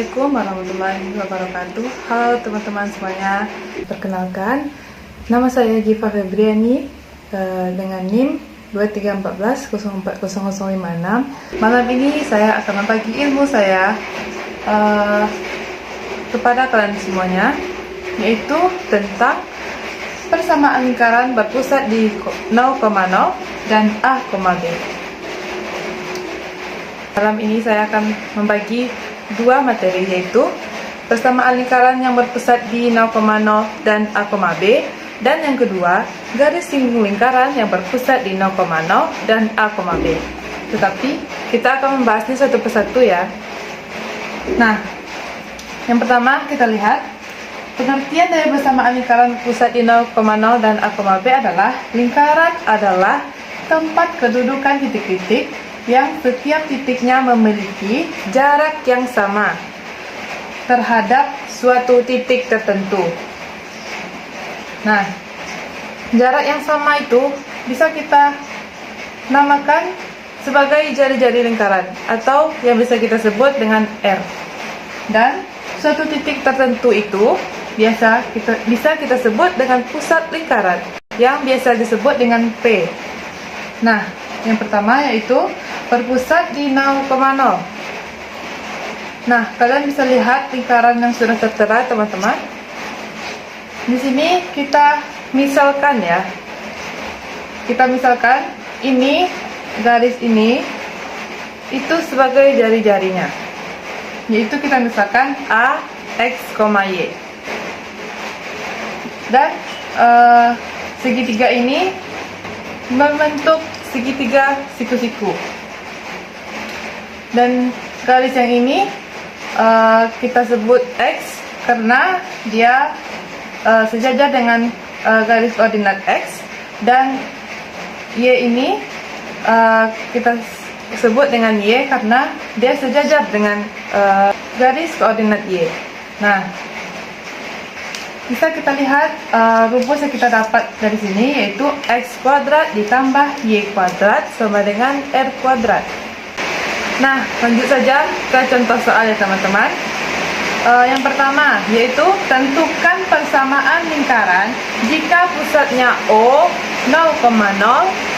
Assalamualaikum warahmatullahi wabarakatuh. Halo teman-teman semuanya. Perkenalkan, nama saya Giva Febriani dengan NIM 2314040056. Malam ini saya akan membagi ilmu saya kepada kalian semuanya, yaitu tentang persamaan lingkaran berpusat di 0,0 dan A, B. Malam ini saya akan membagi dua materi, yaitu persamaan lingkaran yang berpusat di 0,0 dan A, B, dan yang kedua, garis singgung lingkaran yang berpusat di 0,0 dan A, B. Tetapi kita akan membahasnya satu persatu ya. Nah, yang pertama kita lihat pengertian dari persamaan lingkaran berpusat di 0,0 dan A, B adalah lingkaran adalah tempat kedudukan titik-titik yang setiap titiknya memiliki jarak yang sama terhadap suatu titik tertentu. Nah, jarak yang sama itu bisa kita namakan sebagai jari-jari lingkaran atau yang bisa kita sebut dengan R. Dan suatu titik tertentu itu bisa kita sebut dengan pusat lingkaran yang biasa disebut dengan P. Nah, yang pertama yaitu berpusat di 0,0. Nah, kalian bisa lihat lingkaran yang sudah tertera, teman-teman. Di sini kita misalkan ya. Kita misalkan ini garis ini itu sebagai jari-jarinya. Yaitu kita misalkan A, X, Y. Dan segitiga ini membentuk segitiga siku-siku. Dan garis yang ini kita sebut X karena dia sejajar dengan garis koordinat X, dan Y ini kita sebut dengan Y karena dia sejajar dengan garis koordinat Y. Nah, bisa kita lihat rumus yang kita dapat dari sini, yaitu X kuadrat ditambah Y kuadrat sama dengan R kuadrat. Nah, lanjut saja ke contoh soal ya teman-teman. Yang pertama yaitu tentukan persamaan lingkaran jika pusatnya O 0,0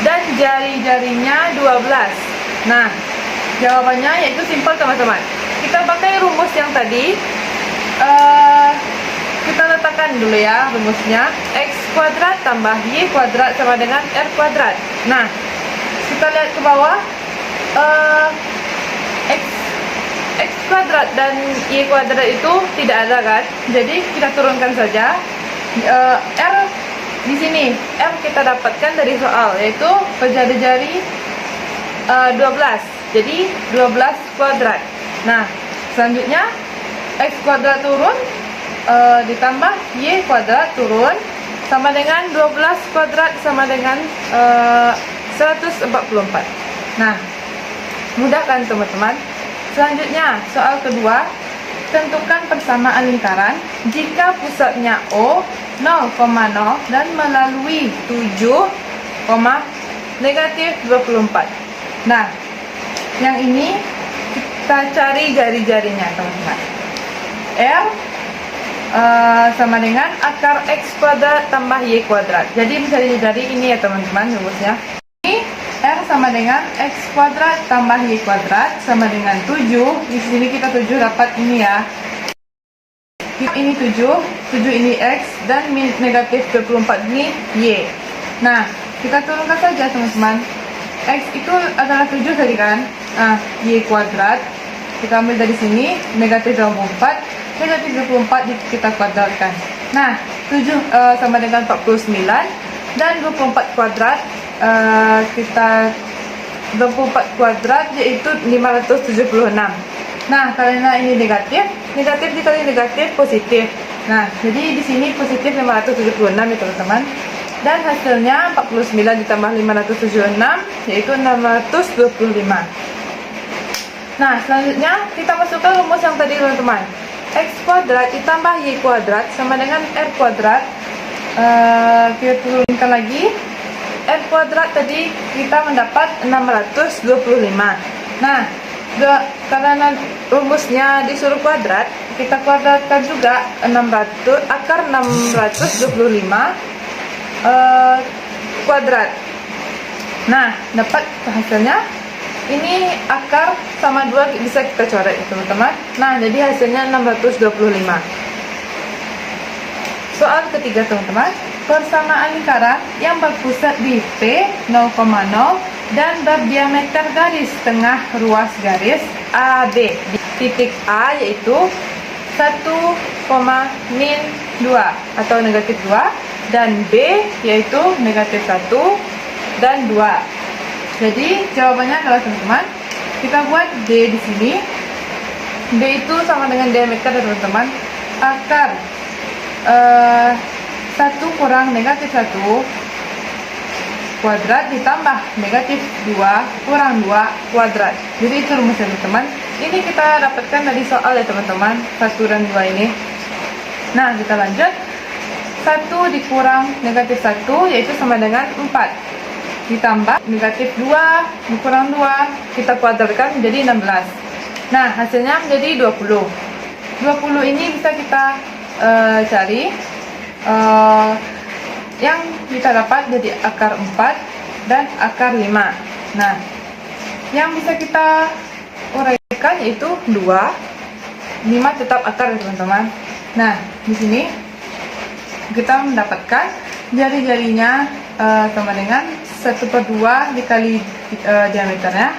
dan jari-jarinya 12. Nah, jawabannya yaitu simpel teman-teman. Kita pakai rumus yang tadi. Kita letakkan dulu ya rumusnya. X kuadrat tambah Y kuadrat sama dengan R kuadrat. Nah, kita lihat ke bawah. X kuadrat dan Y kuadrat itu tidak ada kan? Jadi kita turunkan saja. R di sini, R kita dapatkan dari soal, yaitu jari-jari 12. Jadi 12 kuadrat. Nah, selanjutnya X kuadrat turun ditambah Y kuadrat turun sama dengan 12 kuadrat sama dengan 144. Nah, mudah kan teman-teman? Selanjutnya, soal kedua, tentukan persamaan lingkaran jika pusatnya O 0,0 dan melalui 7, negatif 24. Nah, yang ini kita cari jari-jarinya teman-teman. R sama dengan akar X kuadrat tambah Y kuadrat. Jadi bisa dicari ini ya teman-teman rumusnya. R sama dengan X kuadrat tambah Y kuadrat sama dengan 7. Di sini kita 7 dapat ini ya. Ini 7 ini X, dan negatif 24 ini Y. Nah, kita turunkan saja teman-teman. X itu adalah 7 tadi kan. Nah, Y kuadrat kita ambil dari sini, negatif 24. Negatif 24 kita kuadratkan. Nah, 7 sama dengan 49, dan 24 kuadrat kita 24 kuadrat yaitu 576. Nah, karena ini negatif dikali negatif positif. Nah, jadi di sini positif 576 ya teman-teman. Dan hasilnya 49 ditambah 576 yaitu 625. Nah, selanjutnya kita masukkan rumus yang tadi teman-teman. X kuadrat ditambah Y kuadrat sama dengan R kuadrat. Kita turunkan lagi. R kuadrat tadi kita mendapat 625. Nah, Karena rumusnya disuruh kuadrat, kita kuadratkan juga 600 akar 625 kuadrat. Nah, dapat hasilnya ini akar sama 2 bisa kita coret teman-teman. Nah, jadi hasilnya 625. Soal ketiga teman-teman, persamaan lingkaran yang berpusat di P 0,0 dan berdiameter garis tengah ruas garis AB. Di titik A yaitu 1,-2 atau negatif 2 dan B yaitu negatif 1 dan 2. Jadi jawabannya adalah teman-teman, kita buat D di sini. D itu sama dengan diameter teman-teman. Akar 1 kurang negatif 1 kuadrat ditambah negatif 2 kurang 2 kuadrat. Jadi itu rumusnya teman-teman. Ini kita dapatkan dari soal ya teman-teman, 1 dan 2 ini. Nah, kita lanjut. 1 dikurang negatif 1 yaitu sama dengan 4. Ditambah negatif 2 dikurang 2, kita kuadratkan menjadi 16. Nah, hasilnya menjadi 20. 20 ini bisa kita cari. Yang kita dapat jadi akar 4 dan akar 5. Nah, yang bisa kita uraikan yaitu 2, 5 tetap akar teman-teman. Nah, di sini kita mendapatkan jari-jarinya sama dengan 1/2 dikali diameternya.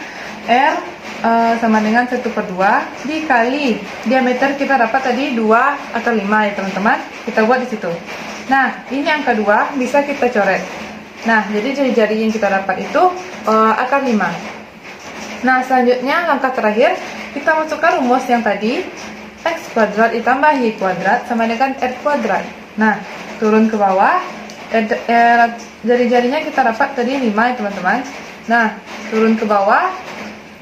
R sama dengan 1/2 dikali diameter kita dapat tadi 2 akar 5 ya teman-teman. Kita buat di situ. Nah, ini yang kedua bisa kita coret. Nah, jadi jari-jari yang kita dapat itu akar 5. Nah, selanjutnya langkah terakhir kita masukkan rumus yang tadi, x kuadrat ditambah y kuadrat sama dengan r kuadrat. Nah, turun ke bawah, jari-jarinya kita dapat tadi 5 ya teman-teman. Nah, turun ke bawah,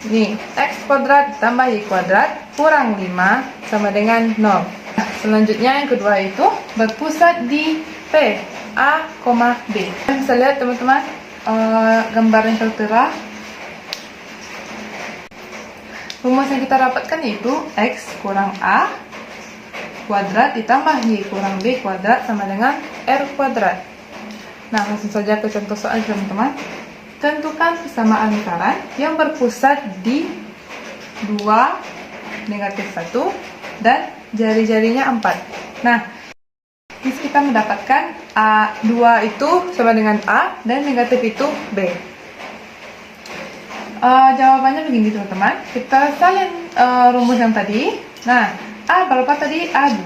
nih x kuadrat ditambah y kuadrat kurang 5 sama dengan 0. Nah, selanjutnya yang kedua itu berpusat di P, A, B. Bisa lihat teman-teman gambar yang tertera. Rumus yang kita dapatkan yaitu x kurang A kuadrat ditambah y kurang b kuadrat sama dengan r kuadrat. Nah, langsung saja ke contoh soal teman-teman. Tentukan persamaan lingkaran yang berpusat di 2, negatif 1 dan jari-jarinya 4. Nah, kita mendapatkan A2 itu sama dengan A dan negatif itu B. Jawabannya begini teman-teman. Kita salin rumus yang tadi. Nah, A berapa tadi? A2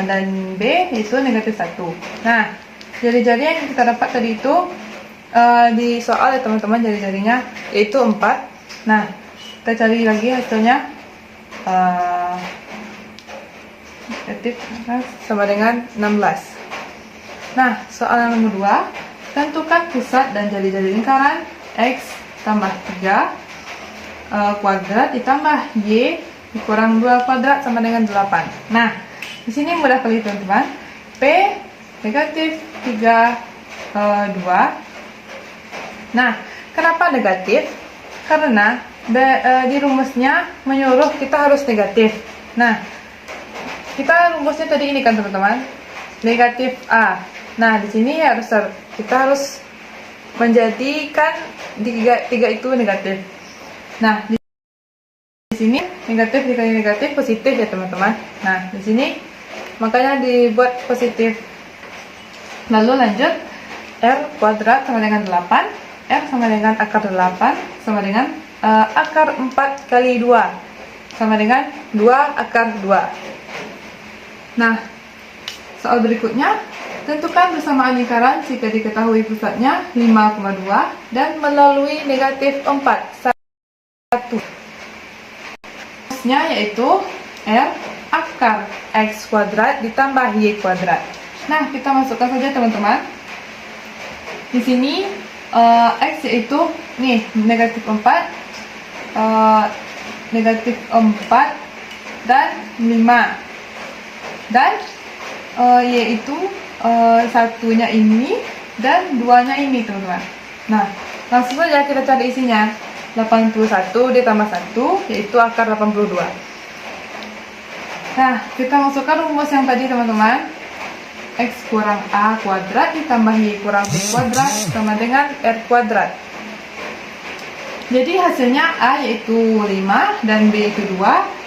dan B yaitu negatif 1. Nah, jari-jari yang kita dapat tadi itu di soal ya teman-teman, jari-jarinya yaitu 4. Nah, kita cari lagi hasilnya. Negatif sama dengan 16. Nah, soal yang nomor 2, tentukan pusat dan jari-jari lingkaran x tambah 3 kuadrat ditambah y dikurang 2 kuadrat sama dengan 8. Nah, di sini mudah kali teman-teman. P negatif 3 2. Nah, kenapa negatif? Karena di rumusnya menyuruh kita harus negatif. Nah, kita rumusnya tadi ini kan teman-teman, negatif A. Nah, di sini kita harus menjadikan 3 itu negatif. Nah, di sini negatif dikali negatif positif ya teman-teman. Nah, di sini makanya dibuat positif. Lalu lanjut, R kuadrat sama dengan 8, R sama dengan akar 8 sama dengan akar 4 kali 2 sama dengan 2 akar 2. Nah, soal berikutnya, tentukan persamaan lingkaran jika diketahui pusatnya 5,2 dan melalui negatif 4 1. Rumusnya yaitu R akar x kuadrat ditambah y kuadrat. Nah, kita masukkan saja teman-teman. Di sini x yaitu nih negatif 4 dan 5. Dan yaitu satunya ini dan duanya ini teman-teman. Nah, langsung saja kita cari isinya. 81 ditambah 1 yaitu akar 82. Nah, kita masukkan rumus yang tadi teman-teman. X kurang A kuadrat ditambah Y kurang B kuadrat sama dengan R kuadrat. Jadi hasilnya A yaitu 5 dan B yaitu 2.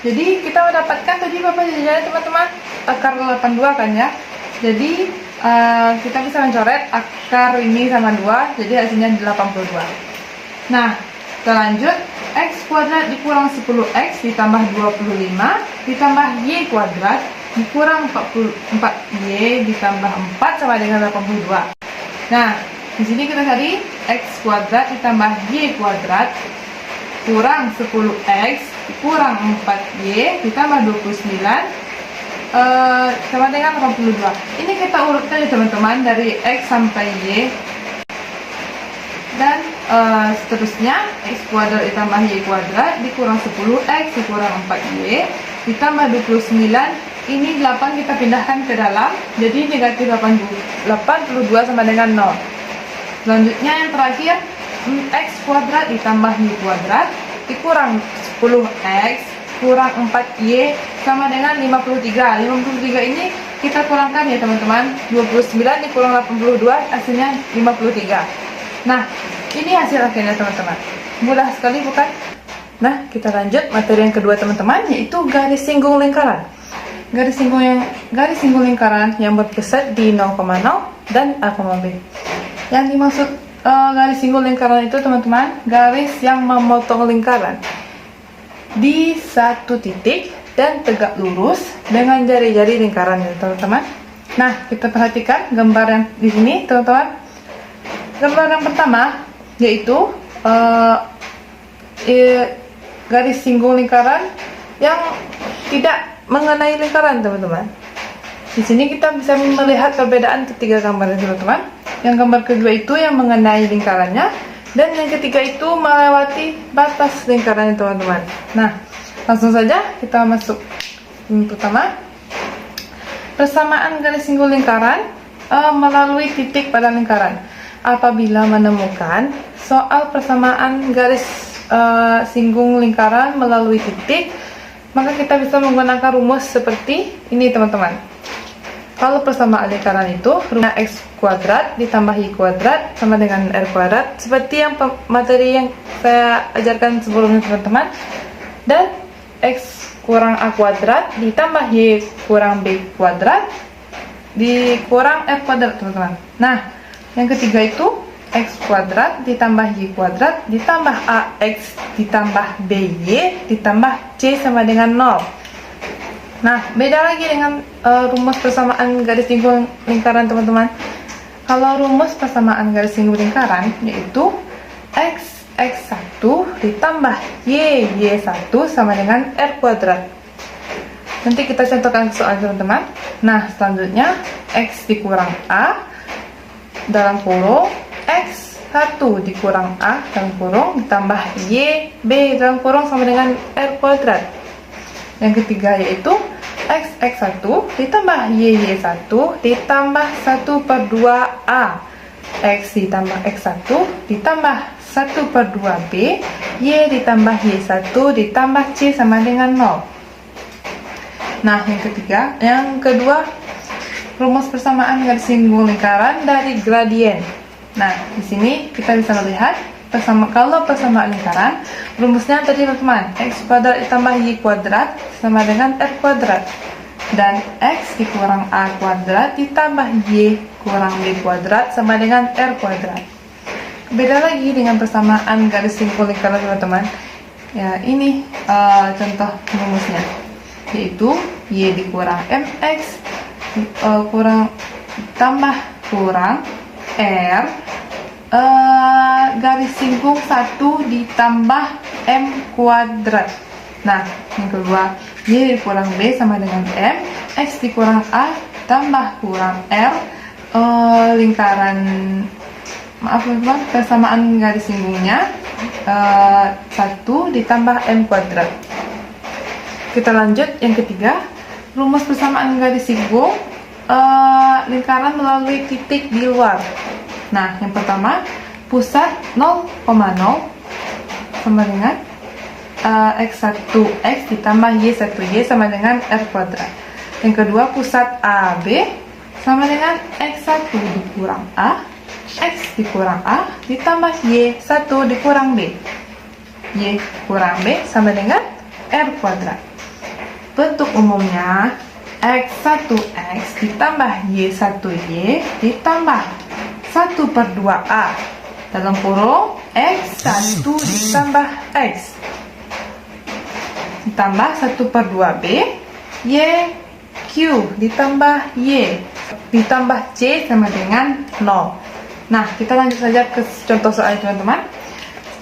Jadi kita mendapatkan tadi Bapak jajaran teman-teman akar 82 kan ya. Jadi kita bisa mencoret akar ini sama 2, jadi hasilnya 82. Nah, kita lanjut. X kuadrat dikurang 10x ditambah 25 ditambah Y kuadrat dikurang 44Y ditambah 4 sama dengan 82. Nah, di sini kita cari X kuadrat ditambah Y kuadrat kurang 10x kurang 4Y ditambah 29 sama dengan 82. Ini kita urutkan ya teman-teman, dari X sampai Y dan seterusnya. X kuadrat ditambah Y kuadrat dikurang 10x dikurang 4Y ditambah 29. Ini 8 kita pindahkan ke dalam, jadi negatif 82 sama dengan 0. Selanjutnya yang terakhir, X kuadrat ditambah Y kuadrat dikurang 10x kurang 4Y sama dengan 53. 53 ini kita kurangkan ya teman-teman. 29 dikurang 82 hasilnya 53. Nah, ini hasil akhirnya teman-teman. Mudah sekali bukan? Nah, kita lanjut materi yang kedua teman-teman, yaitu garis singgung lingkaran. Garis singgung lingkaran yang berpusat di 0,0 dan A, B. Yang dimaksud garis singgung lingkaran itu teman-teman, garis yang memotong lingkaran di satu titik dan tegak lurus dengan jari-jari lingkaran ya teman-teman. Nah, kita perhatikan gambar yang di sini teman-teman. Gambar yang pertama yaitu garis singgung lingkaran yang tidak mengenai lingkaran teman-teman. Di sini kita bisa melihat perbedaan ketiga gambar teman-teman. Yang gambar kedua itu yang mengenai lingkarannya, dan yang ketiga itu melewati batas lingkarannya teman-teman. Nah, langsung saja kita masuk yang pertama. Persamaan garis singgung lingkaran melalui titik pada lingkaran. Apabila menemukan soal persamaan garis singgung lingkaran melalui titik, maka kita bisa menggunakan rumus seperti ini teman-teman. Kalau persamaan lingkaran itu rumus X kuadrat ditambah Y kuadrat sama dengan R kuadrat, seperti yang materi yang saya ajarkan sebelumnya teman-teman. Dan X kurang A kuadrat ditambah Y kurang B kuadrat dikurang R kuadrat teman-teman. Nah, yang ketiga itu X kuadrat ditambah Y kuadrat ditambah AX ditambah BY ditambah C sama dengan 0. Nah, beda lagi dengan rumus persamaan garis singgung lingkaran teman-teman. Kalau rumus persamaan garis singgung lingkaran yaitu X1 ditambah Y1 sama dengan R kuadrat. Nanti kita contohkan soal teman-teman. Nah, selanjutnya X dikurang A dalam kurung X1 dikurang A dalam kurung ditambah YB dalam kurung sama dengan R kuadrat. Yang ketiga yaitu X1 ditambah Y1 ditambah 1/2A X ditambah X1 ditambah 1/2B Y ditambah Y1 ditambah C sama dengan 0. Nah, yang kedua rumus persamaan garis singgung lingkaran dari gradien. Nah, di sini kita bisa melihat kalau persamaan lingkaran, rumusnya tadi teman-teman, X kuadrat ditambah Y kuadrat sama dengan R kuadrat, dan X dikurang A kuadrat ditambah Y kurang B kuadrat sama dengan R kuadrat. Beda lagi dengan persamaan garis singgung lingkaran teman-teman. Ya, ini contoh rumusnya, yaitu Y dikurang MX kurang tambah kurang R garis singgung 1 ditambah M kuadrat. Nah, yang kedua Y dikurang B sama dengan M, X dikurang A tambah kurang R lingkaran, maaf teman-teman, persamaan garis singgungnya 1 ditambah M kuadrat. Kita lanjut yang ketiga, rumus persamaan garis singgung lingkaran melalui titik di luar. Nah, yang pertama, pusat 0,0 sama dengan X1X ditambah Y1Y sama dengan R kuadrat. Yang kedua, pusat AB sama dengan X1 dikurang A, X dikurang A ditambah Y1 dikurang B. Y kurang B sama dengan R kuadrat. Bentuk umumnya X1X ditambah Y1Y ditambah 1/2A dalam kurung X1 ditambah X ditambah 1/2B YQ ditambah Y ditambah C sama dengan 0. Nah, kita lanjut saja ke contoh soal teman-teman.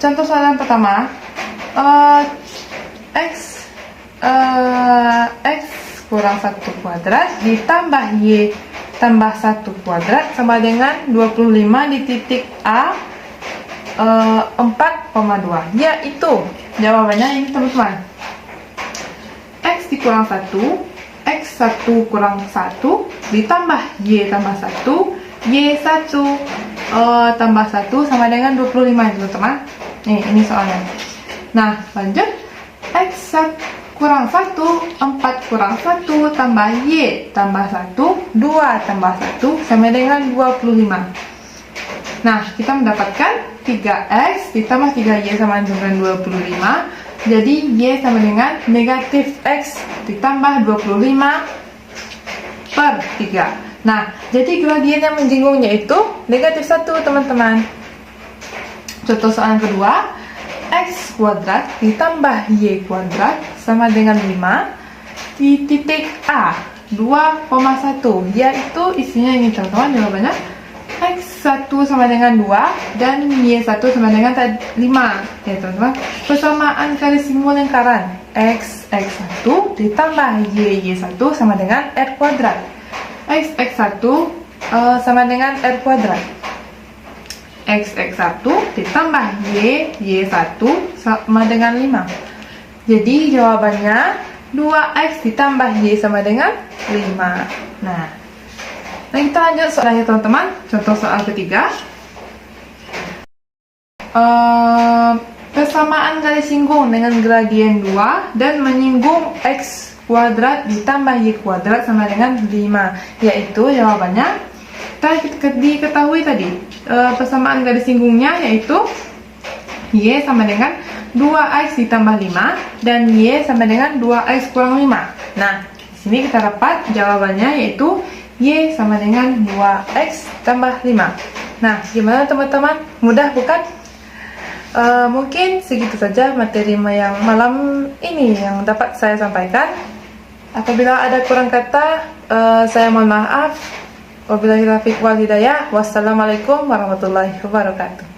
Contoh soal yang pertama, X kurang 1 kuadrat ditambah Y tambah 1 kuadrat sama dengan 25 di titik A 4,2, yaitu jawabannya ini teman-teman. X dikurang 1, X1 kurang 1 ditambah Y tambah 1, Y1 tambah 1 sama dengan 25 teman-teman. Nih, ini soalnya. Nah, lanjut. X1 kurang 1, 4 kurang 1 tambah Y tambah 1, 2 tambah 1 sama dengan 25. Nah, kita mendapatkan 3X ditambah 3Y sama dengan 25. Jadi Y sama dengan negatif X ditambah 25/3. Nah, jadi gradien yang menjinggungnya itu negatif 1 teman-teman. Contoh soal yang kedua, X kuadrat ditambah Y kuadrat sama dengan 5 di titik A 2,1, yaitu isinya ini teman-teman. Jawabannya X1 sama dengan 2 dan Y1 sama dengan 5 ya teman-teman. Persamaan garis simbol lingkaran X1 ditambah Y1 sama dengan R kuadrat. X1 sama dengan R kuadrat. X1 ditambah Y1 sama dengan 5. Jadi jawabannya 2X ditambah Y sama dengan 5. Nah, kita lanjut soalnya teman-teman. Contoh soal ketiga. Persamaan garis singgung dengan gradien 2 dan menyinggung X kuadrat ditambah Y kuadrat sama dengan 5, yaitu jawabannya diketahui tadi. Persamaan garis singgungnya yaitu Y sama dengan 2X ditambah 5 dan Y sama dengan 2X kurang 5. Nah, di sini kita dapat jawabannya yaitu Y sama dengan 2X tambah 5. Nah, gimana teman-teman? Mudah bukan? Mungkin segitu saja materi yang malam ini yang dapat saya sampaikan. Apabila ada kurang kata, saya mohon maaf. Wabillahi taufiq wal hidayah. Wassalamualaikum warahmatullahi wabarakatuh.